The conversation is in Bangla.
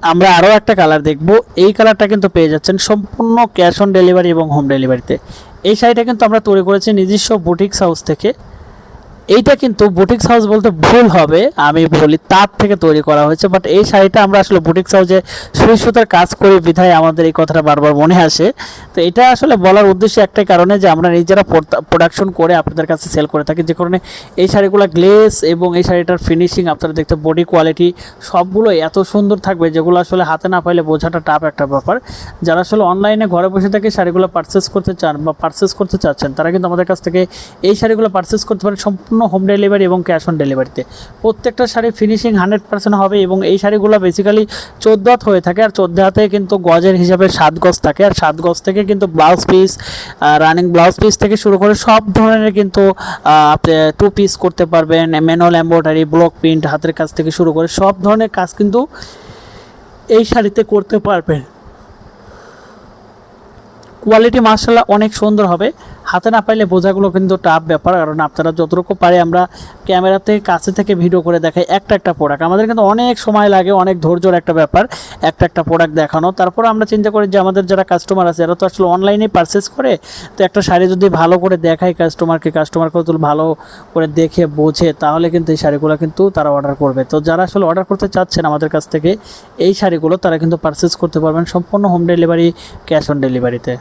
আমরা আরও একটা কালার দেখব। এই কালারটা কিন্তু পেয়ে যাচ্ছেন সম্পূর্ণ ক্যাশ অন ডেলিভারি এবং হোম ডেলিভারিতে। এই শাড়িটা কিন্তু আমরা তৈরি করেছি নিজস্ব বুটিক্স হাউস থেকে। এইটা কিন্তু বুটিক্স হাউস বলতে ভুল হবে, আমি বলি তার থেকে তৈরি করা হয়েছে। বাট এই শাড়িটা আমরা আসলে বুটিক্স হাউসে সুই সুতার কাজ করি বিধায় আমাদের এই কথাটা বারবার মনে আসে। তো এটা আসলে বলার উদ্দেশ্য একটাই কারণে যে আমরা নিজেরা প্রোডাকশন করে আপনাদের কাছে সেল করে থাকি, যে কারণে এই শাড়িগুলো গ্লেস এবং এই শাড়িটার ফিনিশিং আপনারা দেখতে বডি কোয়ালিটি সবগুলো এত সুন্দর থাকবে যেগুলো আসলে হাতে না পাইলে বোঝাটা টাফ একটা ব্যাপার। যারা আসলে অনলাইনে ঘরে বসে থেকে শাড়িগুলো পারচেস করতে চান বা পারচেস করতে চাচ্ছেন তারা কিন্তু আমাদের কাছ থেকে এই শাড়িগুলো পারচেস করতে পারেন সম্পূর্ণ হোম ডেলিভারি এবং ক্যাশ অন ডেলিভারিতে। প্রত্যেকটা শাড়ি ফিনিশিং 100% হবে এবং এই শাড়িগুলো বেসিক্যালি 14 হাত হয়ে থাকে। আর 14 হাতে কিন্তু গজের হিসাবে 7 গজ থাকে। আর 7 গজ থেকে কিন্তু blouse piece, running blouse piece থেকে শুরু করে সব ধরনের কিন্তু আপনি 2 পিস করতে পারবেন। ম্যানুয়াল এমব্রয়ডারি, ব্লক প্রিন্ট, হাতের কাজ থেকে শুরু করে সব ধরনের কাজ কিন্তু এই শাড়িতে করতে পারবেন। কোয়ালিটি মাশাআল্লাহ অনেক সুন্দর হবে। হাতে না পাইলে বোঝাগুলো কিন্তু টাফ ব্যাপার, কারণ আপনারা যতটুকু পারে আমরা ক্যামেরাতে কাছে থেকে ভিডিও করে দেখাই একটা প্রোডাক্ট। আমাদের কিন্তু অনেক সময় লাগে, অনেক ধৈর্যর একটা ব্যাপার একটা প্রোডাক্ট দেখানো। তারপর আমরা চিন্তা করি যে আমাদের যারা কাস্টমার আছে এরা তো আসলে অনলাইনে পারচেস করে, তো একটা শাড়ি যদি ভালো করে দেখাই কাস্টমারকে তো ভালো করে দেখে বোঝে তাহলে কিন্তু এই শাড়িগুলো কিন্তু তারা অর্ডার করবে। তো যারা আসলে অর্ডার করতে চাচ্ছেন আমাদের কাছ থেকে এই শাড়িগুলো তারা কিন্তু পারচেস করতে পারবেন সম্পূর্ণ হোম ডেলিভারি, ক্যাশ অন ডেলিভারিতে।